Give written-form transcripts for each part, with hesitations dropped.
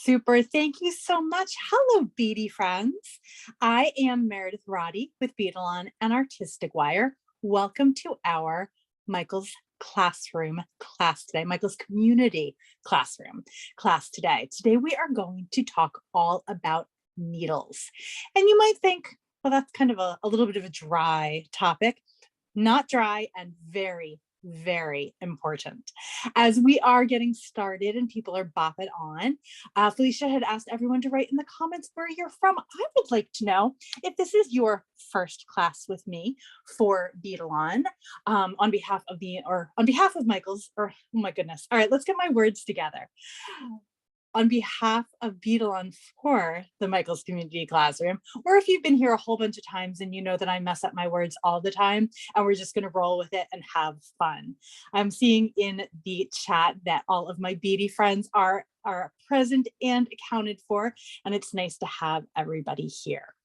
Super. Thank you so much. Hello, Beady friends. I am Meredith Roddy with Beadalon and Artistic Wire. Welcome to our Michael's Classroom class today, Michael's Community Classroom class today. Today we are going to talk all about needles. And you might think, well, that's kind of a little bit of a dry topic. Not dry and very, very important. As we are getting started and people are bopping on, Felicia had asked everyone to write in the comments where you're from. I would like to know if this is your first class with me for Beadalon, on behalf of Michael's, or oh my goodness. All right, let's get my words together. On behalf of Beadalon for the Michael's Community Classroom, or if you've been here a whole bunch of times and you know that I mess up my words all the time and we're just going to roll with it and have fun. I'm seeing in the chat that all of my Beady friends are present and accounted for, and it's nice to have everybody here.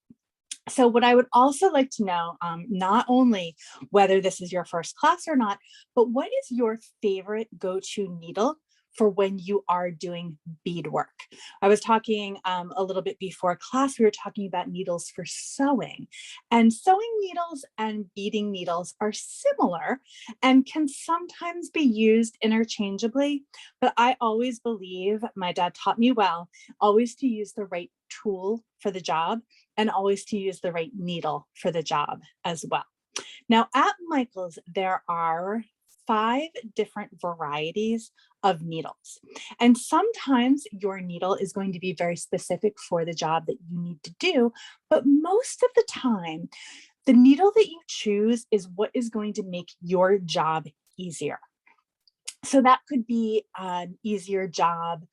So what I would also like to know, not only whether this is your first class or not, but what is your favorite go-to needle for when you are doing beadwork? I was talking a little bit before class, we were talking about needles for sewing, and sewing needles and beading needles are similar and can sometimes be used interchangeably, but I always believe, my dad taught me well, always to use the right tool for the job and always to use the right needle for the job as well. Now at Michael's, there are 5 different varieties of needles. And sometimes your needle is going to be very specific for the job that you need to do, but most of the time, the needle that you choose is what is going to make your job easier. So that could be an easier job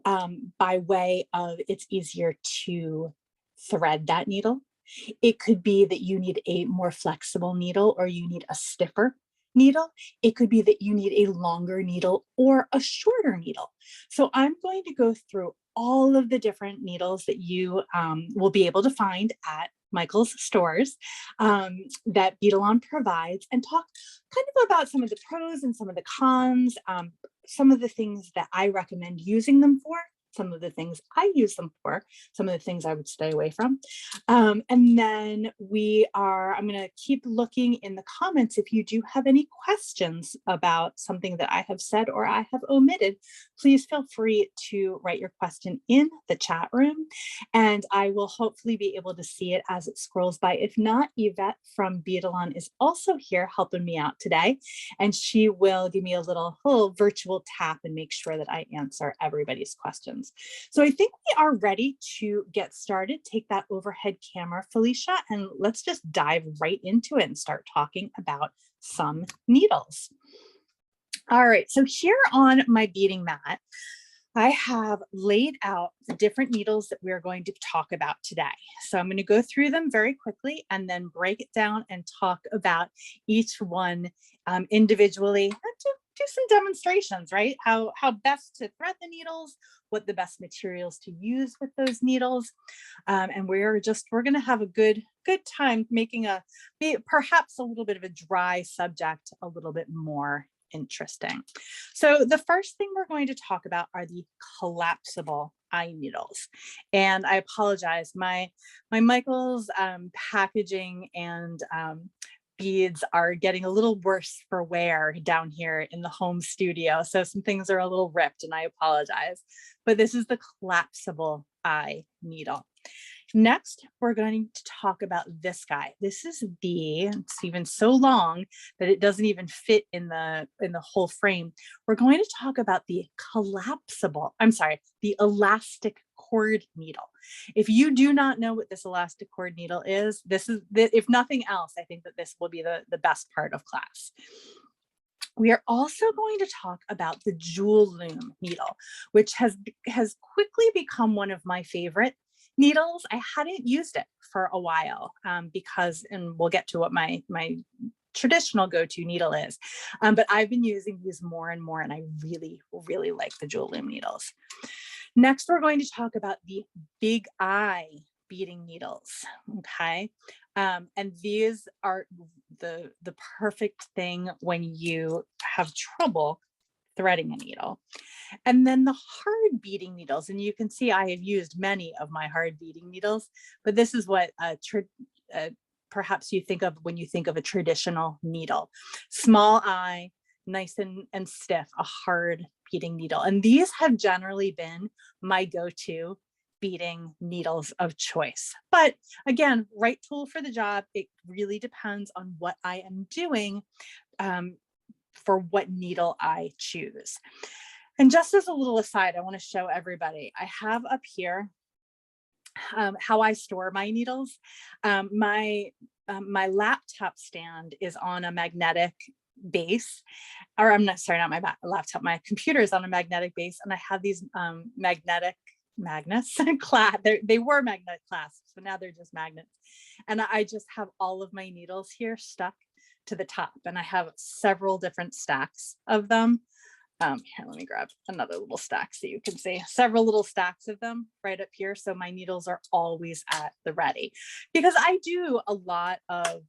by way of it's easier to thread that needle. It could be that you need a more flexible needle or you need a stiffer needle. It could be that you need a longer needle or a shorter needle. So I'm going to go through all of the different needles that you will be able to find at Michael's stores that Beadalon provides, and talk kind of about some of the pros and some of the cons, some of the things that I recommend using them for, some of the things I use them for, some of the things I would stay away from. And then I'm gonna keep looking in the comments. If you do have any questions about something that I have said or I have omitted, please feel free to write your question in the chat room, and I will hopefully be able to see it as it scrolls by. If not, Yvette from Beadalon is also here helping me out today, and she will give me a little virtual tap and make sure that I answer everybody's questions. So I think we are ready to get started. Take that overhead camera, Felicia, and let's just dive right into it and start talking about some needles. All right, so here on my beading mat, I have laid out the different needles that we're going to talk about today. So I'm going to go through them very quickly and then break it down and talk about each one individually, and do some demonstrations, right? How best to thread the needles, what the best materials to use with those needles. And we're going to have a good time making perhaps a little bit of a dry subject a little bit more interesting. So the first thing we're going to talk about are the collapsible eye needles. And I apologize, my Michael's packaging and beads are getting a little worse for wear down here in the home studio. So some things are a little ripped and I apologize, but this is the collapsible eye needle. Next, we're going to talk about this guy. This is it's even so long that it doesn't even fit in the whole frame. We're going to talk about the the elastic cord needle. If you do not know what this elastic cord needle is, if nothing else, I think that this will be the best part of class. We are also going to talk about the jewel loom needle, which has quickly become one of my favorite needles. I hadn't used it for a while because, and we'll get to what my traditional go-to needle is, but I've been using these more and more, and I really, really like the jewel loom needles. Next, we're going to talk about the big eye beading needles, okay? And these are the perfect thing when you have trouble threading a needle. And then the hard beading needles, and you can see I have used many of my hard beading needles, but this is what perhaps you think of when you think of a traditional needle. Small eye, nice and stiff, a hard beading needle. And these have generally been my go-to beading needles of choice. But again, right tool for the job. It really depends on what I am doing for what needle I choose. And just as a little aside, I want to show everybody, I have up here how I store my needles. My laptop stand is on a magnetic base, or I'm not, sorry, not my laptop, my computer is on a magnetic base, and I have these magnetic magnets, they were magnetic clasps, but now they're just magnets. And I just have all of my needles here stuck to the top, and I have several different stacks of them. Here, let me grab another little stack so you can see several little stacks of them right up here. So my needles are always at the ready, because I do a lot of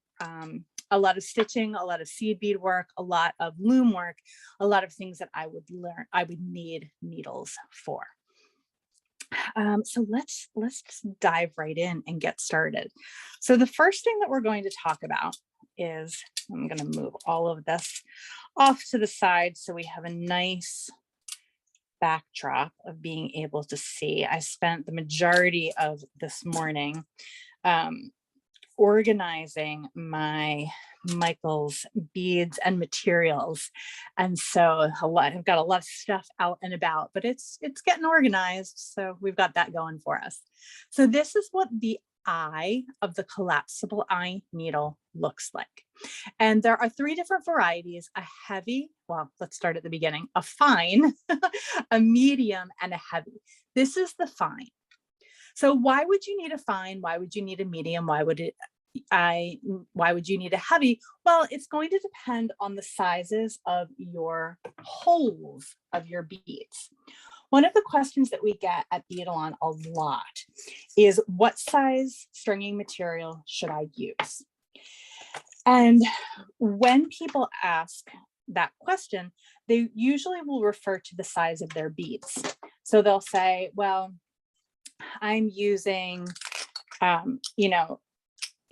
stitching, a lot of seed bead work, a lot of loom work, a lot of things that I would need needles for. So let's just dive right in and get started. So the first thing that we're going to talk about is, I'm going to move all of this off to the side so we have a nice backdrop of being able to see. I spent the majority of this morning organizing my Michael's beads and materials, and so I've got a lot of stuff out and about, but it's getting organized, so we've got that going for us. So this is what the eye of the collapsible eye needle looks like, and there are 3 different varieties: a heavy, well, let's start at the beginning, a fine, a medium, and a heavy. This is the fine. So why would you need a fine? Why would you need a medium? Why would you need a heavy? Well, it's going to depend on the sizes of your holes of your beads. One of the questions that we get at Beadalon a lot is, what size stringing material should I use? And when people ask that question, they usually will refer to the size of their beads. So they'll say, well, I'm using,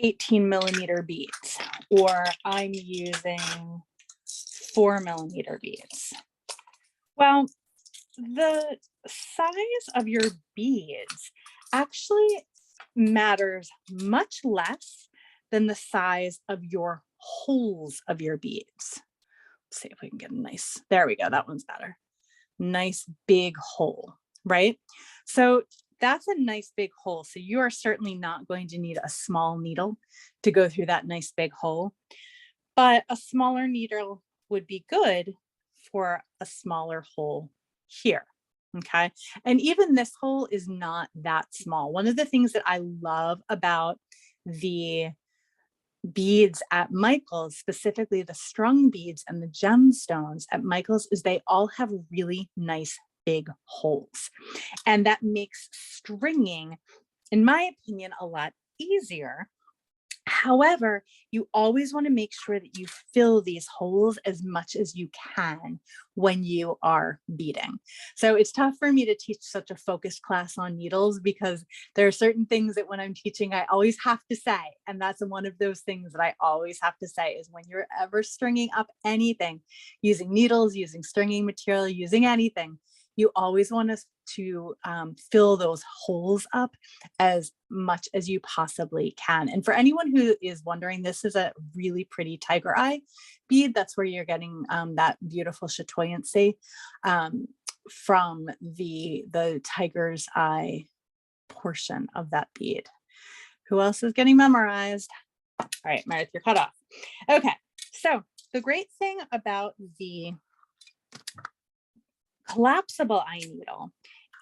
18 millimeter beads, or I'm using 4 millimeter beads. Well, the size of your beads actually matters much less than the size of your holes of your beads. Let's see if we can get a nice, there we go, that one's better. Nice big hole, right? So that's a nice big hole. So you are certainly not going to need a small needle to go through that nice big hole, but a smaller needle would be good for a smaller hole here. Okay. And even this hole is not that small. One of the things that I love about the beads at Michael's, specifically the strung beads and the gemstones at Michael's, is they all have really nice big holes. And that makes stringing, in my opinion, a lot easier. However, you always want to make sure that you fill these holes as much as you can when you are beading. So it's tough for me to teach such a focused class on needles, because there are certain things that when I'm teaching, I always have to say, and that's one of those things that I always have to say is, when you're ever stringing up anything, using needles, using stringing material, using anything, you always want us to fill those holes up as much as you possibly can. And for anyone who is wondering, this is a really pretty tiger eye bead. That's where you're getting that beautiful chatoyancy from the tiger's eye portion of that bead. Who else is getting memorized? All right, Meredith, you're cut off. Okay, so the great thing about the collapsible eye needle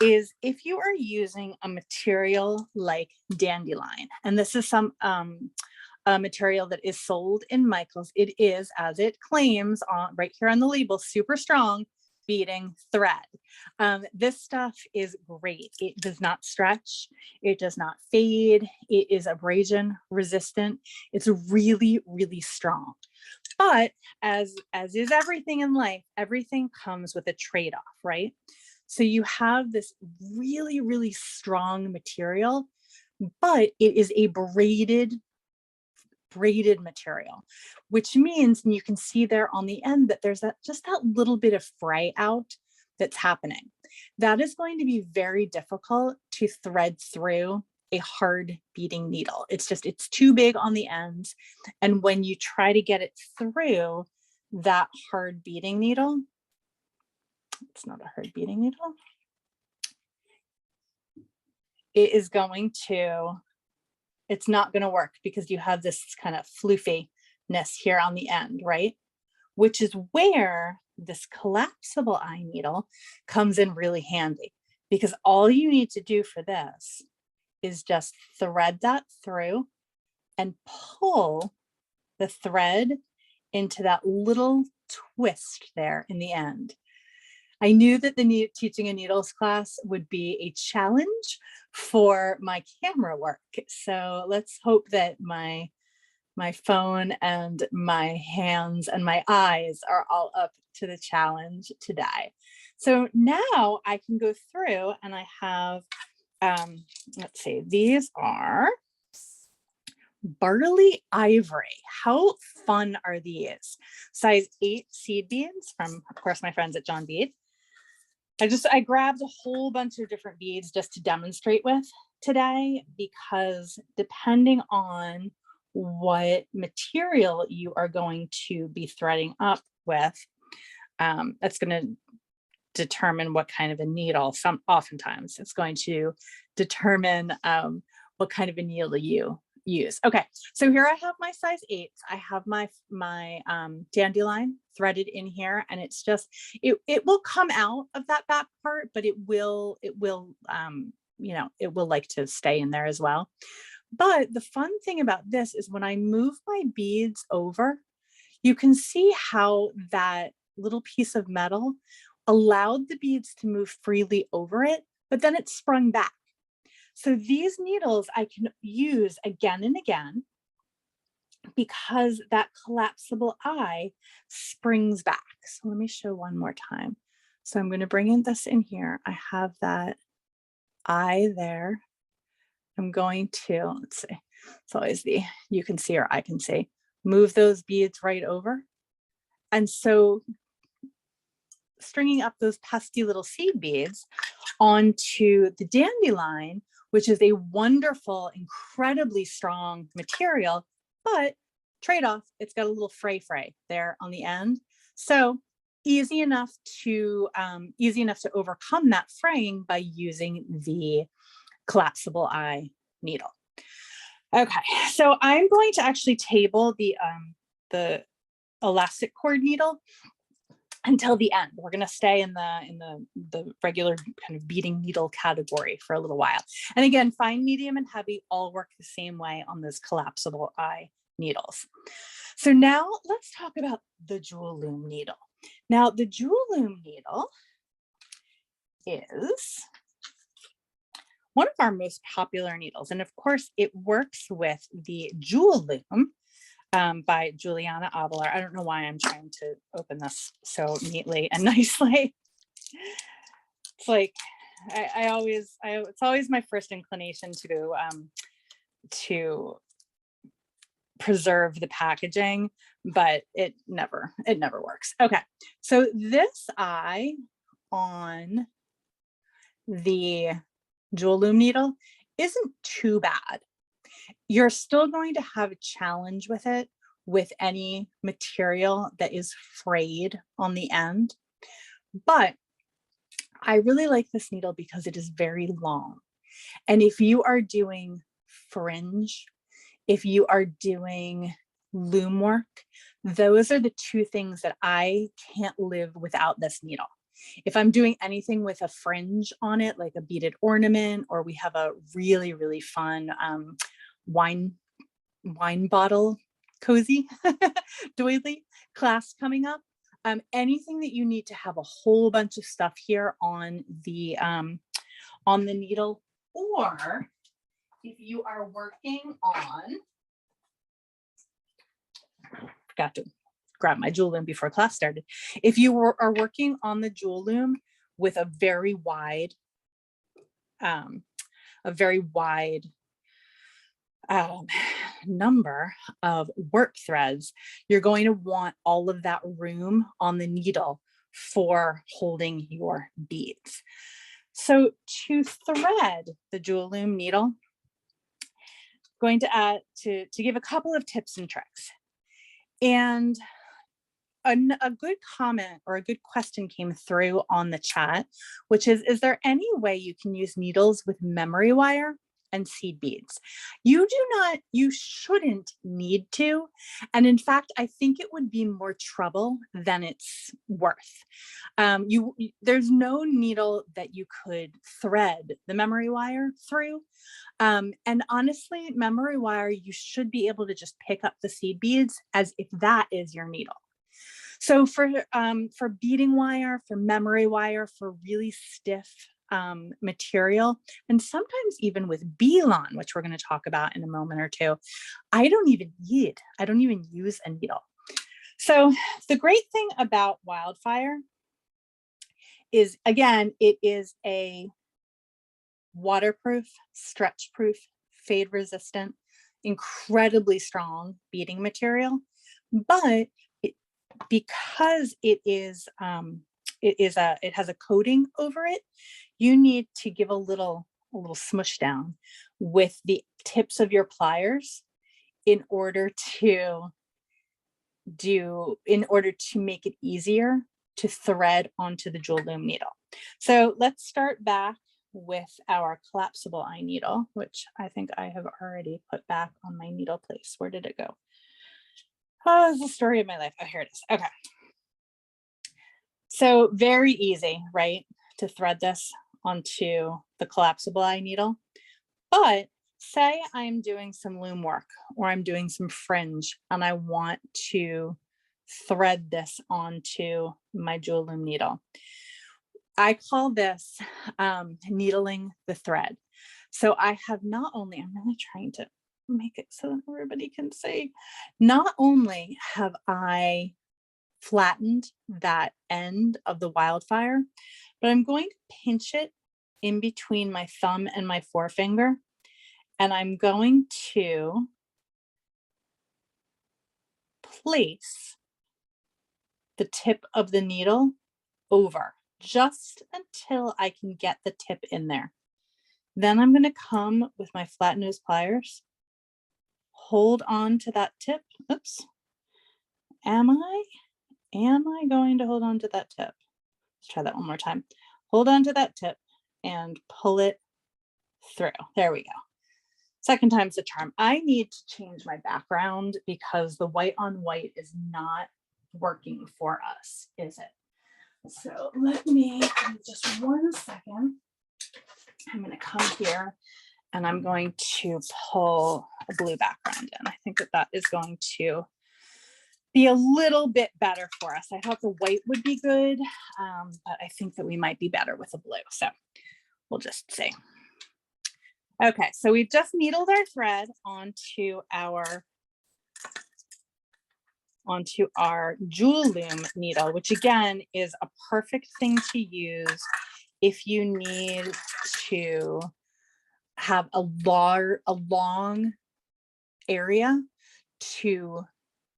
is, if you are using a material like Dandelion, and this is some a material that is sold in Michael's, it is, as it claims on right here on the label, super strong beading thread. This stuff is great. It does not stretch. It does not fade. It is abrasion resistant. It's really, really strong. But as is everything in life, everything comes with a trade-off, right? So you have this really, really strong material, but it is a braided material, which means, and you can see there on the end that there's just that little bit of fray out that's happening. That is going to be very difficult to thread through a hard beading needle. It's too big on the ends. And when you try to get it through that hard beading needle, it's not a hard beading needle, it's not going to work because you have this kind of floofiness here on the end, right? Which is where this collapsible eye needle comes in really handy, because all you need to do for this is just thread that through and pull the thread into that little twist there in the end. I knew that the teaching a needles class would be a challenge for my camera work. So let's hope that my phone and my hands and my eyes are all up to the challenge today. So now I can go through and I have, let's see, these are barley ivory. How fun are these? Size 8 seed beads from, of course, my friends at John Bead. I grabbed a whole bunch of different beads just to demonstrate with today, because depending on what material you are going to be threading up with, that's going to determine what kind of a needle. Oftentimes it's going to determine what kind of a needle you use. Okay, so here I have my size 8. I have my Dandelion threaded in here, and it's just it will come out of that back part, but it will like to stay in there as well. But the fun thing about this is when I move my beads over, you can see how that little piece of metal allowed the beads to move freely over it, but then it sprung back. So these needles I can use again and again because that collapsible eye springs back. So let me show one more time. So I'm going to bring this in here. I have that eye there. I'm going to, let's see, it's always you can see or I can see, move those beads right over. And so stringing up those pesky little seed beads onto the Dandelion, which is a wonderful, incredibly strong material, but trade-off, it's got a little fray there on the end. So easy enough to overcome that fraying by using the collapsible eye needle. Okay, so I'm going to actually table the elastic cord needle until the end. We're going to stay in the regular kind of beading needle category for a little while. And again, fine, medium, and heavy all work the same way on those collapsible eye needles. So now let's talk about the jewel loom needle. Now the jewel loom needle is one of our most popular needles. And of course it works with the Jewel Loom by Juliana Avalar. I don't know why I'm trying to open this so neatly and nicely. It's like, it's always my first inclination to preserve the packaging, but it never works. Okay, so this eye on the Jewel Loom needle isn't too bad. You're still going to have a challenge with it with any material that is frayed on the end. But I really like this needle because it is very long. And if you are doing fringe, if you are doing loom work, those are the two things that I can't live without this needle. If I'm doing anything with a fringe on it, like a beaded ornament, or we have a really, really fun wine bottle cozy doily class coming up, anything that you need to have a whole bunch of stuff here on the needle, or if you are working on, forgot to grab my jewel loom before class started. If you are working on the jewel loom with a very wide number of work threads, you're going to want all of that room on the needle for holding your beads. So to thread the jewel loom needle, going to add to give a couple of tips and tricks. And a good comment or a good question came through on the chat, which is there any way you can use needles with memory wire and seed beads? You shouldn't need to. And in fact, I think it would be more trouble than it's worth. There's no needle that you could thread the memory wire through. And honestly, memory wire, you should be able to just pick up the seed beads as if that is your needle. So for beading wire, for memory wire, for really stiff material, and sometimes even with Beadalon, which we're going to talk about in a moment or two, I don't even use a needle. So the great thing about Wildfire is, again, it is a waterproof, stretch-proof, fade-resistant, incredibly strong beading material, but because it has a coating over it, you need to give a little smush down with the tips of your pliers in order to make it easier to thread onto the jewel loom needle. So let's start back with our collapsible eye needle, which I think I have already put back on my needle place. Where did it go? Oh, it's the story of my life. Oh, here it is. Okay. So very easy, right, to thread this onto the collapsible eye needle. But say I'm doing some loom work or I'm doing some fringe and I want to thread this onto my jewel loom needle. I call this needling the thread. So I have not only, I'm really trying to make it so that everybody can see, not only have I flattened that end of the Wildfire, but I'm going to pinch it in between my thumb and my forefinger, and I'm going to place the tip of the needle over just until I can get the tip in there. Then I'm going to come with my flat nose pliers, hold on to that tip. Oops. Am I going to hold on to that tip? Let's try that one more time. Hold on to that tip and pull it through. There we go. Second time's the charm. I need to change my background because the white on white is not working for us, is it? So let me, just 1 second. I'm going to come here and I'm going to pull a blue background in. I think that is going to be a little bit better for us. I thought the white would be good, but I think that we might be better with a blue. So we'll just see. Okay, so we've just needled our thread onto our jewel loom needle, which again is a perfect thing to use if you need to have a long area to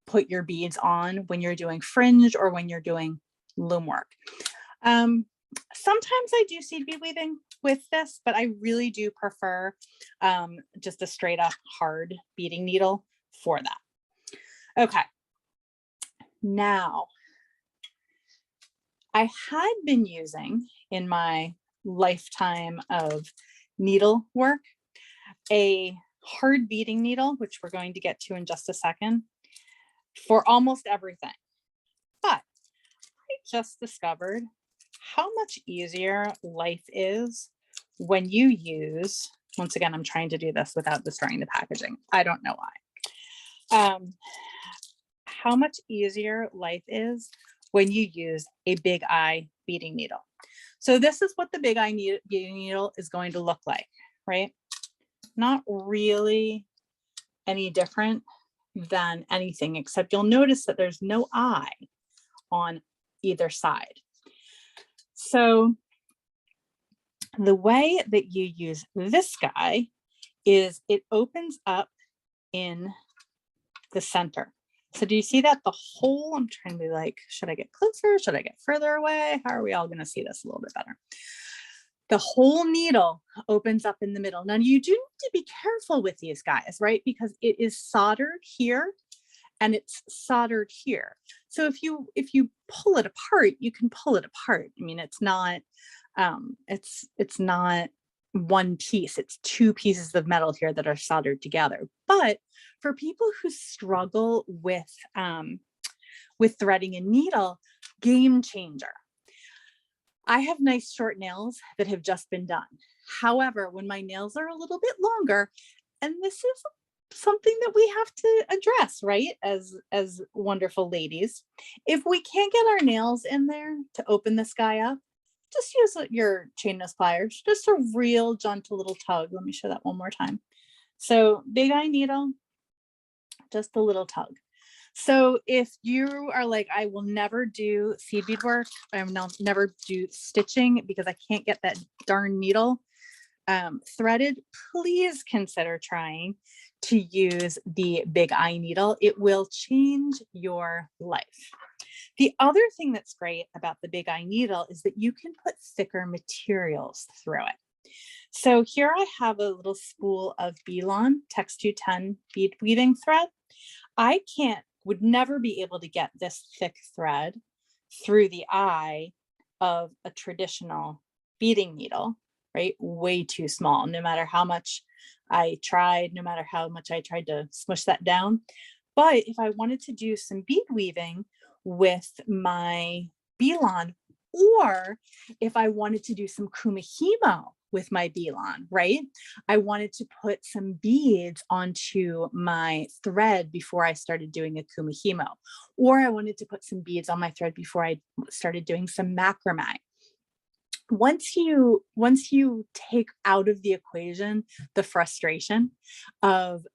put your beads on when you're doing fringe or when you're doing loom work. Sometimes I do seed bead weaving with this, but I really do prefer just a straight up hard beading needle for that. Okay. Now, I had been using in my lifetime of needle work a hard beading needle, which we're going to get to in just a second, for almost everything. But I just discovered how much easier life is when you use, once again, I'm trying to do this without destroying the packaging. I don't know why. How much easier life is when you use a big eye beading needle. So this is what the big eye beading needle is going to look like, right? Not really any different than anything, except you'll notice that there's no eye on either side. So the way that you use this guy is it opens up in the center. So do you see that the hole? I'm trying to be like, should I get closer? Should I get further away? How are we all going to see this a little bit better? The whole needle opens up in the middle. Now you do need to be careful with these guys, right? Because it is soldered here and it's soldered here. So if you pull it apart, you can pull it apart. I mean, it's not one piece, it's two pieces of metal here that are soldered together. But for people who struggle with threading a needle, game changer. I have nice short nails that have just been done. However, when my nails are a little bit longer, and this is something that we have to address, right? As wonderful ladies, if we can't get our nails in there to open this guy up, just use your chain nose pliers, just a real gentle little tug. Let me show that one more time. So big eye needle, just a little tug. So if you are like, I will never do seed bead work, I will never do stitching because I can't get that darn needle threaded, please consider trying to use the big eye needle. It will change your life. The other thing that's great about the big eye needle is that you can put thicker materials through it. So here I have a little spool of Beadalon Text 210 bead weaving thread. I would never be able to get this thick thread through the eye of a traditional beading needle, right? Way too small, no matter how much I tried, no matter how much I tried to smush that down. But if I wanted to do some bead weaving with my Beadalon, or if I wanted to do some kumihimo with my Beadalon, right? I wanted to put some beads onto my thread before I started doing a kumihimo, or I wanted to put some beads on my thread before I started doing some macrame. Once you take out of the equation the frustration of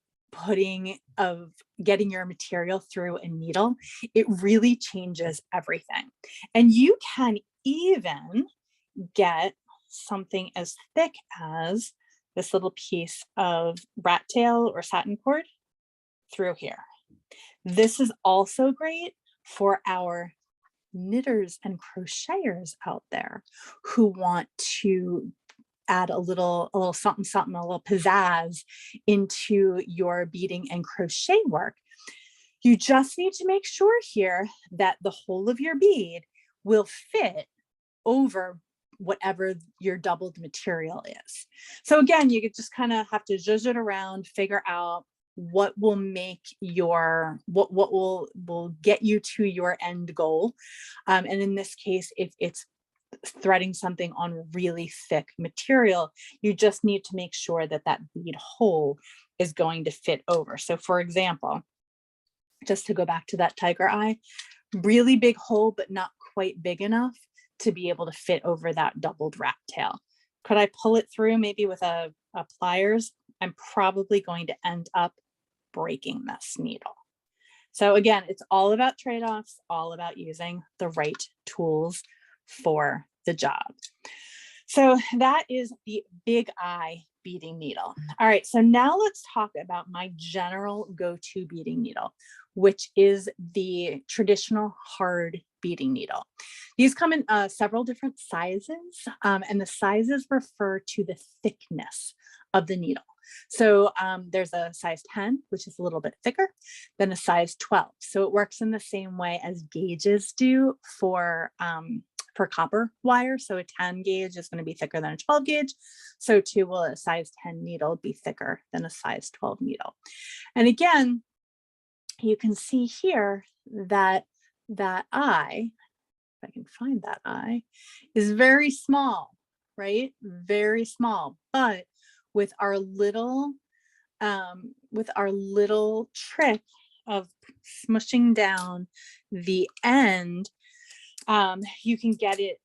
getting your material through a needle, it really changes everything. And you can even get something as thick as this little piece of rat tail or satin cord through here. This is also great for our knitters and crocheters out there who want to add a little something, a little pizzazz into your beading and crochet work. You just need to make sure here that the whole of your bead will fit over whatever your doubled material is. So again, you just kind of have to zhuzh it around, figure out what will make what will get you to your end goal. And in this case, if it's threading something on really thick material, you just need to make sure that that bead hole is going to fit over. So for example, just to go back to that tiger eye, really big hole, but not quite big enough to be able to fit over that doubled rat tail. Could I pull it through maybe with a pliers? I'm probably going to end up breaking this needle. So again, it's all about trade-offs, all about using the right tools for the job. So that is the big eye beading needle. All right, so now let's talk about my general go-to beading needle, which is the traditional hard beading needle. These come in several different sizes, and the sizes refer to the thickness of the needle. So there's a size 10, which is a little bit thicker than a size 12. So it works in the same way as gauges do for copper wire. So a 10 gauge is going to be thicker than a 12 gauge. So too will a size 10 needle be thicker than a size 12 needle. And again, you can see here that that eye, if I can find that eye, is very small, right? Very small. But with our little trick of smushing down the end, you can get it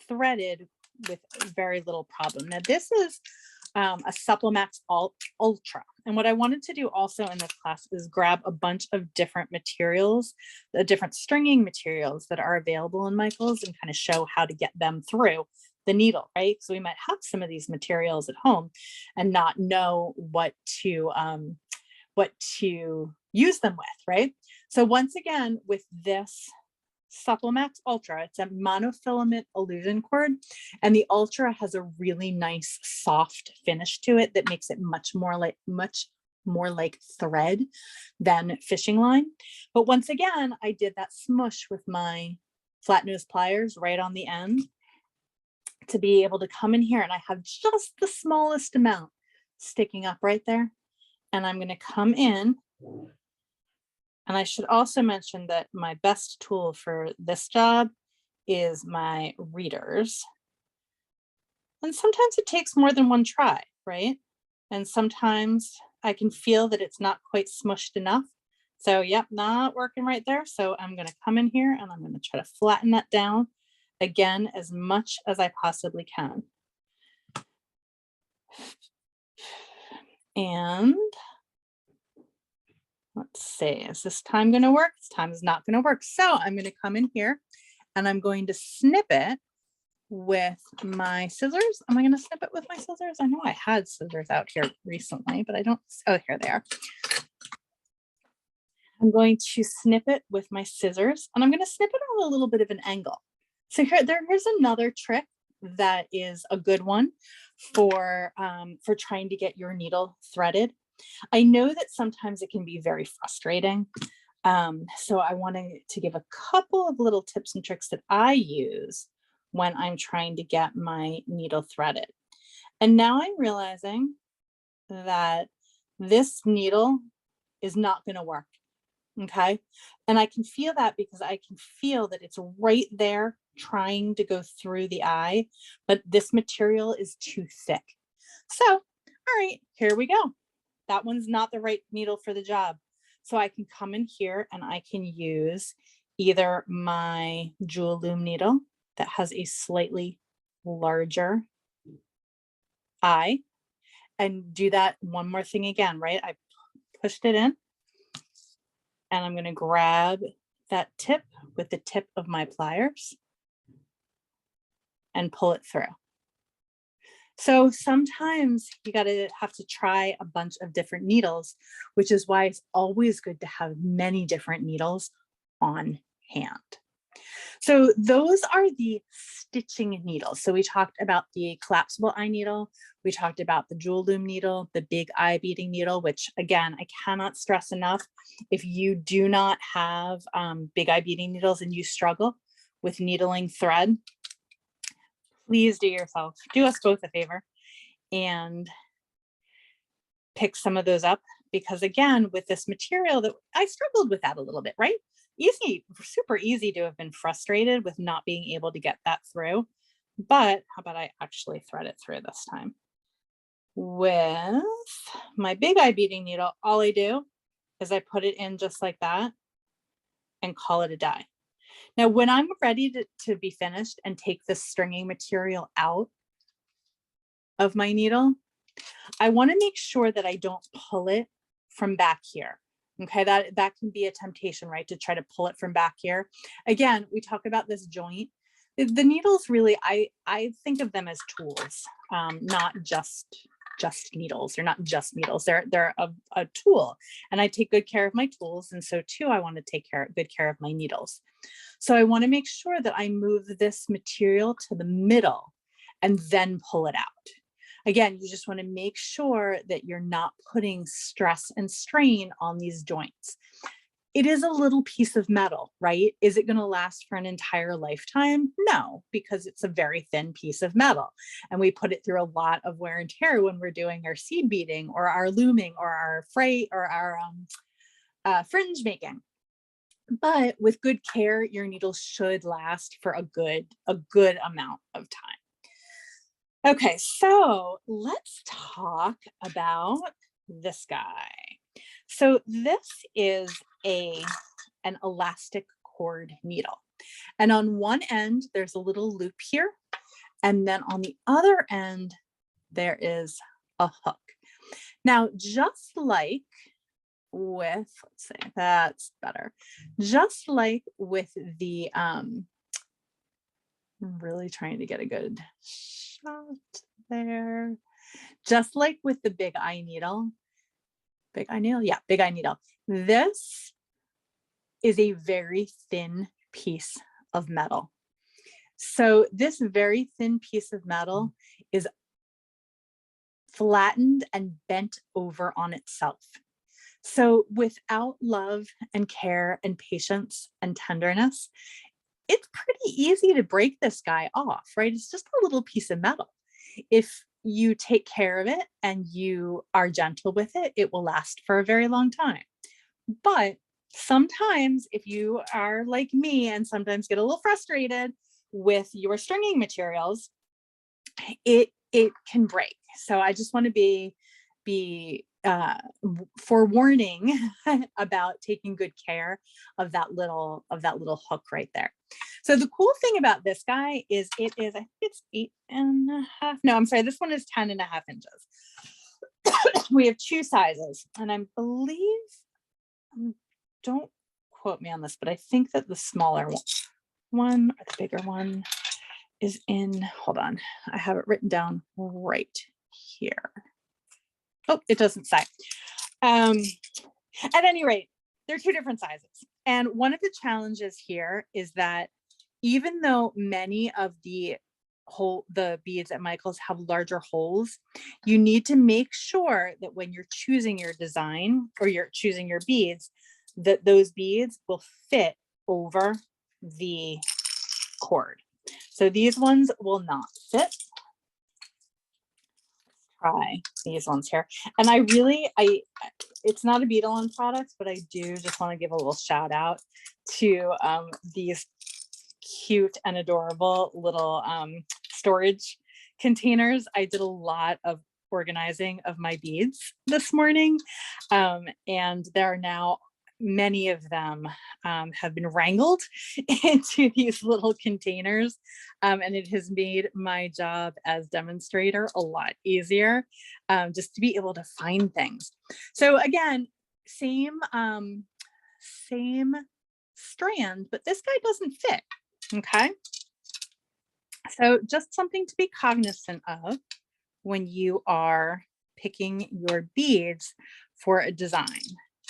threaded with very little problem. Now this is a Supplex Ultra. And what I wanted to do also in this class is grab a bunch of different materials, the different stringing materials that are available in Michaels, and kind of show how to get them through the needle, right? So we might have some of these materials at home and not know what to use them with, right? So once again, with this Supplex Ultra, it's a monofilament illusion cord, and the Ultra has a really nice soft finish to it that makes it much more like thread than fishing line. But once again, I did that smush with my flat nose pliers right on the end to be able to come in here, and I have just the smallest amount sticking up right there. And I'm going to come in. And I should also mention that my best tool for this job is my readers. And sometimes it takes more than one try, right? And sometimes I can feel that it's not quite smushed enough. So yep, not working right there. So I'm going to come in here and I'm going to try to flatten that down again as much as I possibly can. And let's see, is this time going to work? This time is not going to work. So I'm going to come in here and I'm going to snip it with my scissors. Am I going to snip it with my scissors? I know I had scissors out here recently, but I don't. Oh, here they are. I'm going to snip it with my scissors, and I'm going to snip it on a little bit of an angle. So here's another trick that is a good one for trying to get your needle threaded. I know that sometimes it can be very frustrating. So I wanted to give a couple of little tips and tricks that I use when I'm trying to get my needle threaded. And now I'm realizing that this needle is not going to work. Okay. And I can feel that because I can feel that it's right there trying to go through the eye, but this material is too thick. So, all right, here we go. That one's not the right needle for the job. So I can come in here and I can use either my jewel loom needle that has a slightly larger eye, and do that one more thing again, right? I pushed it in and I'm going to grab that tip with the tip of my pliers and pull it through. So sometimes you have to try a bunch of different needles, which is why it's always good to have many different needles on hand. So those are the stitching needles. So we talked about the collapsible eye needle. We talked about the jewel loom needle, the big eye beading needle, which again, I cannot stress enough. If you do not have big eye beading needles and you struggle with needling thread, please do us both a favor and pick some of those up, because again, with this material, that I struggled with that a little bit, right? Super easy to have been frustrated with not being able to get that through. But how about I actually thread it through this time? With my big eye beading needle, all I do is I put it in just like that and call it a day. Now, when I'm ready to be finished and take this stringing material out of my needle, I want to make sure that I don't pull it from back here. Okay, that can be a temptation, right? To try to pull it from back here. Again, we talk about this joint. The needles really, I think of them as tools, not just needles. They're not just needles. They're a tool, and I take good care of my tools, and so too I want to take good care of my needles. So I want to make sure that I move this material to the middle and then pull it out. Again, you just want to make sure that you're not putting stress and strain on these joints. It is a little piece of metal, right? Is it going to last for an entire lifetime? No, because it's a very thin piece of metal. And we put it through a lot of wear and tear when we're doing our seed beading or our looming or our fray or our fringe making. But with good care, your needles should last for a good amount of time. Okay, so let's talk about this guy. So this is an elastic cord needle. And on one end, there's a little loop here. And then on the other end, there is a hook. Now, just like with, let's say that's better. Just like with the, I'm really trying to get a good shot there. Just like with the big eye needle, yeah, big eye needle. This is a very thin piece of metal. So this very thin piece of metal is flattened and bent over on itself. So without love and care and patience and tenderness, it's pretty easy to break this guy off, right? It's just a little piece of metal. If you take care of it and you are gentle with it, it will last for a very long time. But sometimes if you are like me and sometimes get a little frustrated with your stringing materials, it can break. So I just want to be forewarning about taking good care of that little hook right there. So the cool thing about this guy is it is, I think it's 8.5. No, I'm sorry. This one is 10.5 inches. We have 2 sizes, and I believe, don't quote me on this, but I think that the smaller one or the bigger one is in, hold on, I have it written down right here. Oh, it doesn't say. At any rate, they're 2 different sizes. And one of the challenges here is that even though many of the beads at Michael's have larger holes, you need to make sure that when you're choosing your design or you're choosing your beads, that those beads will fit over the cord. So these ones will not fit. Try these ones here. And it's not a Beadalon product, but I do just want to give a little shout out to these cute and adorable little storage containers. I did a lot of organizing of my beads this morning, and there are now many of them have been wrangled into these little containers, and it has made my job as demonstrator a lot easier, just to be able to find things. So again, same strand, but this guy doesn't fit. Okay, so just something to be cognizant of when you are picking your beads for a design.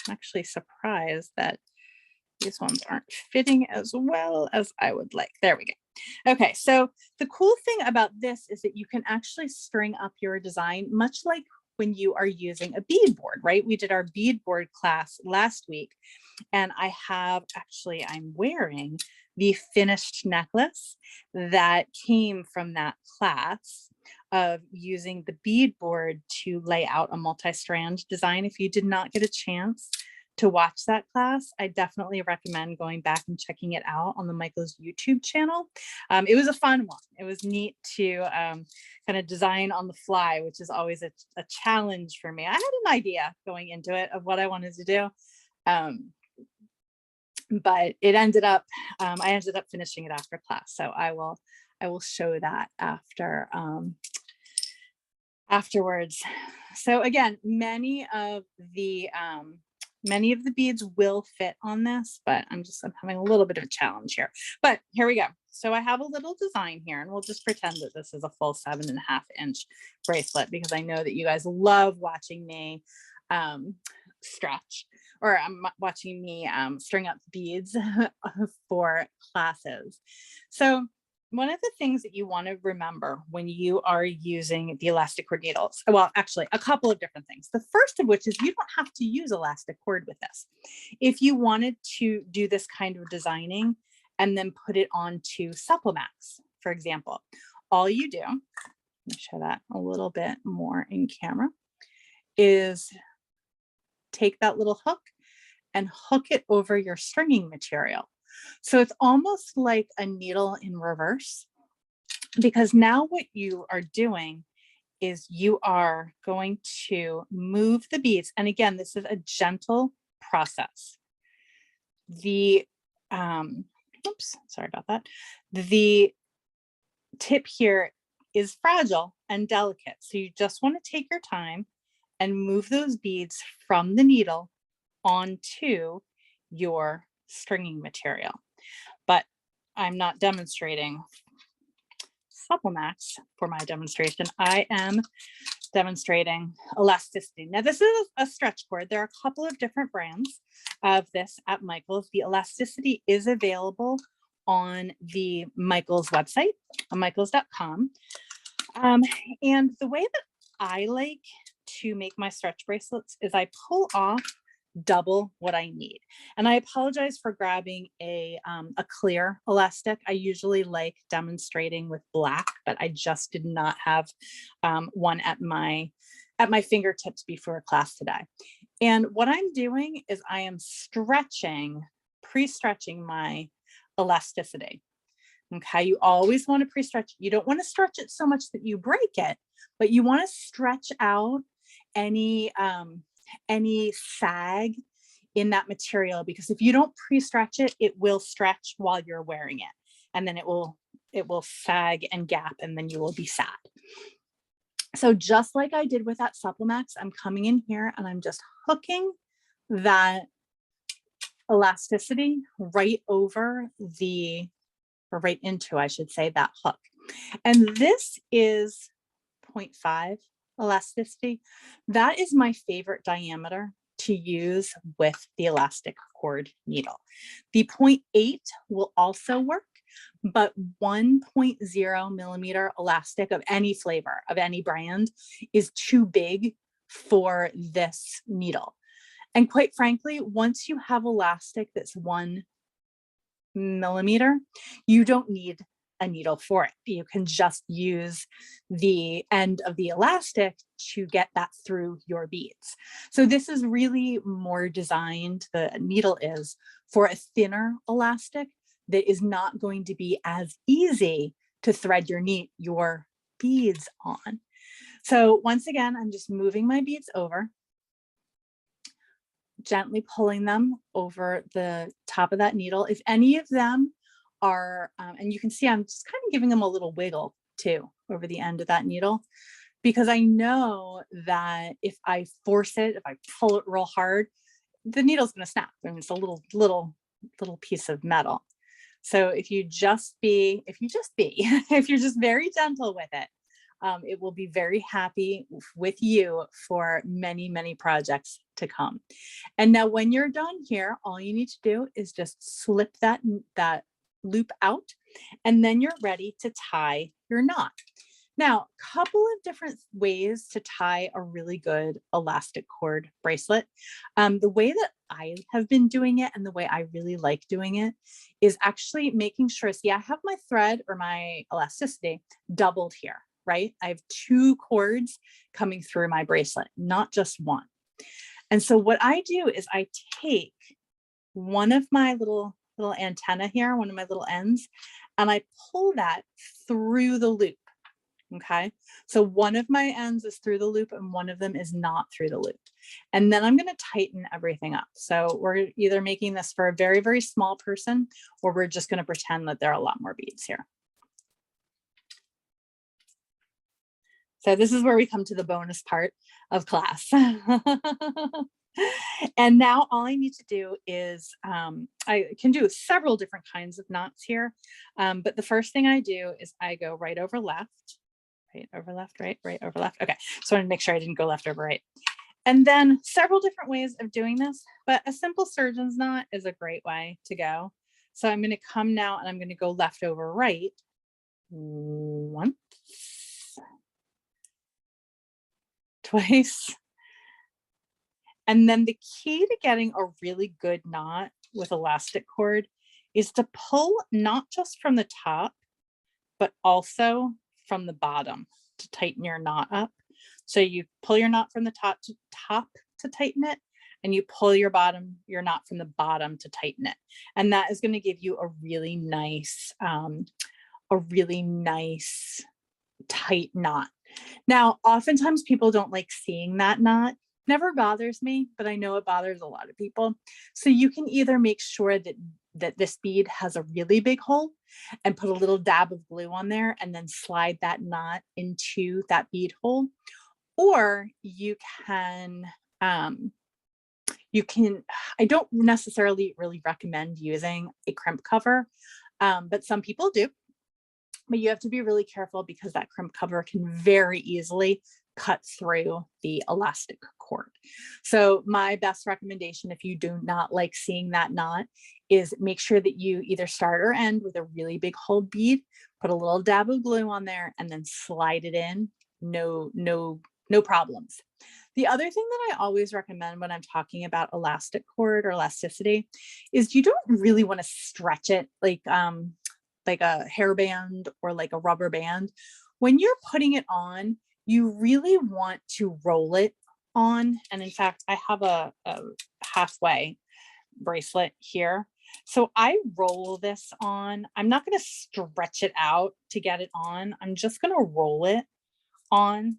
I'm actually surprised that these ones aren't fitting as well as I would like. There we go. Okay, so the cool thing about this is that you can actually string up your design much like when you are using a bead board, right? We did our bead board class last week, and I'm wearing the finished necklace that came from that class of using the bead board to lay out a multi-strand design. If you did not get a chance to watch that class, I definitely recommend going back and checking it out on the Michael's YouTube channel. It was a fun one. It was neat to kind of design on the fly, which is always a challenge for me. I had an idea going into it of what I wanted to do, but it ended up, I ended up finishing it after class. So I will show that afterwards. So again, many of the beads will fit on this, but I'm having a little bit of a challenge here. But here we go. So I have a little design here, and we'll just pretend that this is a full 7.5 inch bracelet, because I know that you guys love watching me stretch, or watching me string up beads for classes. So one of the things that you want to remember when you are using the elastic cord needles, well, actually a couple of different things. The first of which is you don't have to use elastic cord with this. If you wanted to do this kind of designing and then put it onto Supplemax, for example, all you do, let me show that a little bit more in camera, is take that little hook and hook it over your stringing material. So it's almost like a needle in reverse, because now what you are doing is you are going to move the beads. And again, this is a gentle process. Oops, sorry about that. The tip here is fragile and delicate. So you just want to take your time and move those beads from the needle onto your stringing material. But I'm not demonstrating Supplemax for my demonstration. I am demonstrating elasticity. Now this is a stretch cord. There are a couple of different brands of this at Michaels. The elasticity is available on the Michaels website, on michaels.com. And the way that I like to make my stretch bracelets is I pull off double what I need. And I apologize for grabbing a clear elastic. I usually like demonstrating with black, but I just did not have one at my fingertips before class today. And what I'm doing is I am pre-stretching my elasticity. Okay, you always want to pre-stretch. You don't want to stretch it so much that you break it, but you want to stretch out any sag in that material, because if you don't pre-stretch it, it will stretch while you're wearing it, and then it will sag and gap, and then you will be sad. So just like I did with that Supplemax, I'm coming in here and I'm just hooking that elasticity right over or right into, I should say, that hook. And this is 0.5 elasticity. That is my favorite diameter to use with the elastic cord needle. The 0.8 will also work, but 1.0 millimeter elastic of any flavor, of any brand, is too big for this needle. And quite frankly, once you have elastic that's 1 millimeter, you don't need a needle for it. You can just use the end of the elastic to get that through your beads. So this is really more designed, the needle is, for a thinner elastic that is not going to be as easy to thread your beads on. So once again, I'm just moving my beads over, gently pulling them over the top of that needle. If any of them are, and you can see I'm just kind of giving them a little wiggle too over the end of that needle, because I know that if I force it, if I pull it real hard, the needle's going to snap. I mean, it's a little piece of metal. So if you're just very gentle with it, it will be very happy with you for many, many projects to come. And now when you're done here, all you need to do is just slip that loop out, and then you're ready to tie your knot. Now, a couple of different ways to tie a really good elastic cord bracelet. The way that I have been doing it, and the way I really like doing it, is actually making sure, see, I have my thread or my elasticity doubled here, right? I have 2 cords coming through my bracelet, not just one. And so what I do is I take one of my little antenna here, one of my little ends, and I pull that through the loop. Okay, so one of my ends is through the loop and one of them is not through the loop. And then I'm going to tighten everything up. So we're either making this for a very, very small person, or we're just going to pretend that there are a lot more beads here. So this is where we come to the bonus part of class. And now all I need to do is, I can do several different kinds of knots here. But the first thing I do is I go right over left, right over left, right over left. Okay, so I want to make sure I didn't go left over right. And then several different ways of doing this, but a simple surgeon's knot is a great way to go. So I'm going to come now and I'm going to go left over right once, twice. And then the key to getting a really good knot with elastic cord is to pull not just from the top, but also from the bottom to tighten your knot up. So you pull your knot from the top to tighten it, and you pull your knot from the bottom to tighten it. And that is going to give you a really nice tight knot. Now, oftentimes people don't like seeing that knot. Never bothers me, but I know it bothers a lot of people. So you can either make sure that this bead has a really big hole, and put a little dab of glue on there and then slide that knot into that bead hole. Or you can, I don't necessarily really recommend using a crimp cover, but some people do. But you have to be really careful because that crimp cover can very easily cut through the elastic cord. So my best recommendation, if you do not like seeing that knot, is make sure that you either start or end with a really big hole bead, put a little dab of glue on there, and then slide it in. No problems. The other thing that I always recommend when I'm talking about elastic cord or elasticity is you don't really want to stretch it like a hairband or like a rubber band. When you're putting it on, you really want to roll it on. And in fact, I have a halfway bracelet here. So I roll this on. I'm not going to stretch it out to get it on. I'm just going to roll it on.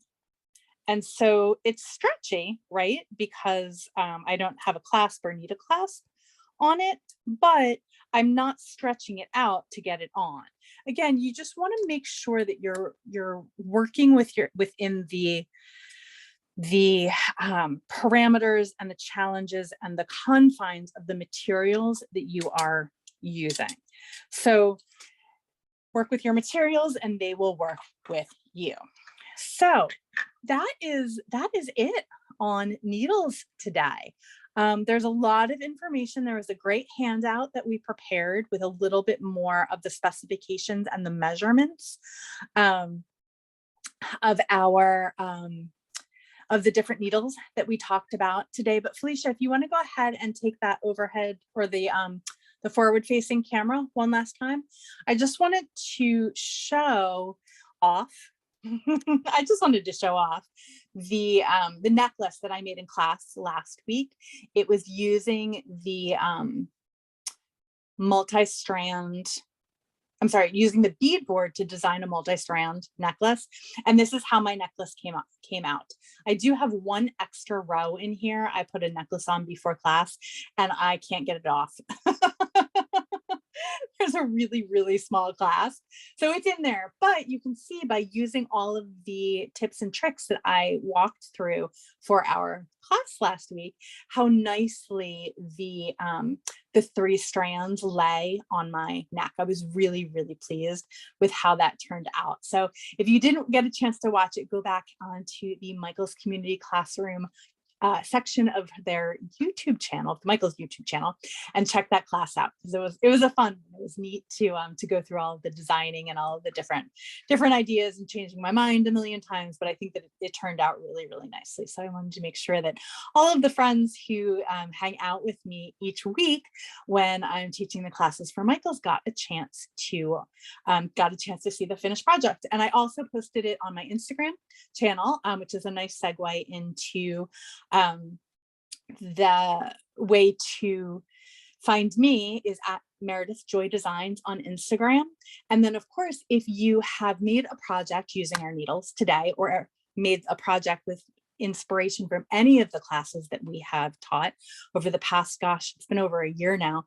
And so it's stretchy, right? Because I don't have a clasp or need a clasp on it, but I'm not stretching it out to get it on. Again, you just want to make sure that you're working within the parameters and the challenges and the confines of the materials that you are using. So work with your materials and they will work with you. So that is it on needles today. There's a lot of information. There was a great handout that we prepared with a little bit more of the specifications and the measurements of the different needles that we talked about today. But Felicia, if you want to go ahead and take that overhead or the forward facing camera one last time, I just wanted to show off. I just wanted to show off the necklace that I made in class last week. It was using the using the beadboard to design a multi-strand necklace. And this is how my necklace came out. I do have one extra row in here. I put a necklace on before class and I can't get it off. There's a really, really small clasp. So it's in there, but you can see by using all of the tips and tricks that I walked through for our class last week, how nicely the 3 strands lay on my neck. I was really, really pleased with how that turned out. So if you didn't get a chance to watch it, go back onto the Michael's Community Classroom section of their YouTube channel, Michael's YouTube channel, and check that class out because it was a fun one. It was neat to go through all of the designing and all of the different ideas and changing my mind a million times. But I think that it turned out really, really nicely. So I wanted to make sure that all of the friends who hang out with me each week when I'm teaching the classes for Michael's got a chance to see the finished project. And I also posted it on my Instagram channel, which is a nice segue into the way to find me is at Meredith Joy Designs on Instagram. And then of course, if you have made a project using our needles today or made a project with inspiration from any of the classes that we have taught over the past, gosh, it's been over a year now,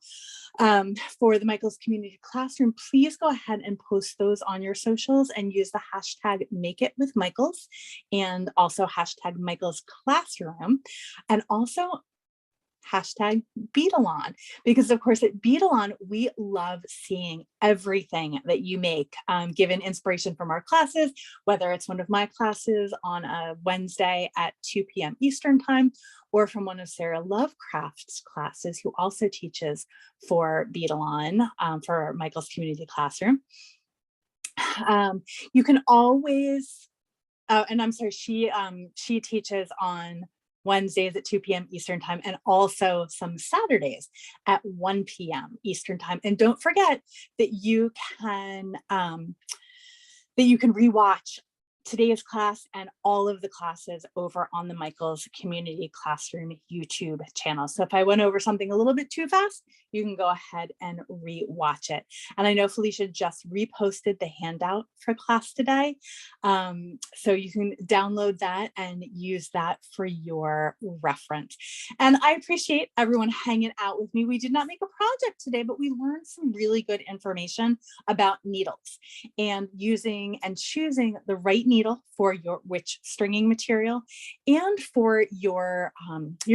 for the Michael's Community Classroom, please go ahead and post those on your socials and use the hashtag #MakeItWithMichaels and also hashtag Michael's Classroom and also hashtag Beadalon, because of course at Beadalon, we love seeing everything that you make, given inspiration from our classes, whether it's one of my classes on a Wednesday at 2 p.m. Eastern time, or from one of Sarah Lovecraft's classes, who also teaches for Beadalon, for Michael's Community Classroom. You can always, and I'm sorry, she teaches on Wednesdays at 2 p.m. Eastern time, and also some Saturdays at 1 p.m. Eastern time. And don't forget that you can rewatch today's class and all of the classes over on the Michaels Community Classroom YouTube channel. So if I went over something a little bit too fast, you can go ahead and re-watch it. And I know Felicia just reposted the handout for class today. So you can download that and use that for your reference. And I appreciate everyone hanging out with me. We did not make a project today, but we learned some really good information about needles and using and choosing the right needle for your which stringing material and for your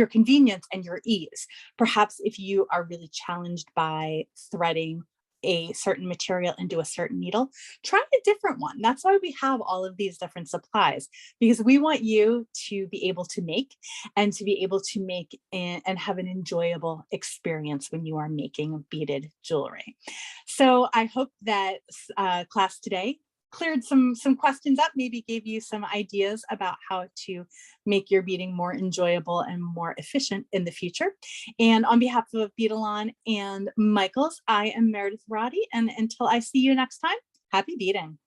convenience and your ease. Perhaps if you are really challenged by threading a certain material into a certain needle, try a different one. That's why we have all of these different supplies, because we want you to be able to make and to be able to make and have an enjoyable experience when you are making beaded jewelry. So I hope that class today cleared some questions up, maybe gave you some ideas about how to make your beading more enjoyable and more efficient in the future. And on behalf of Beadalon and Michaels, I am Meredith Roddy, and until I see you next time, happy beading.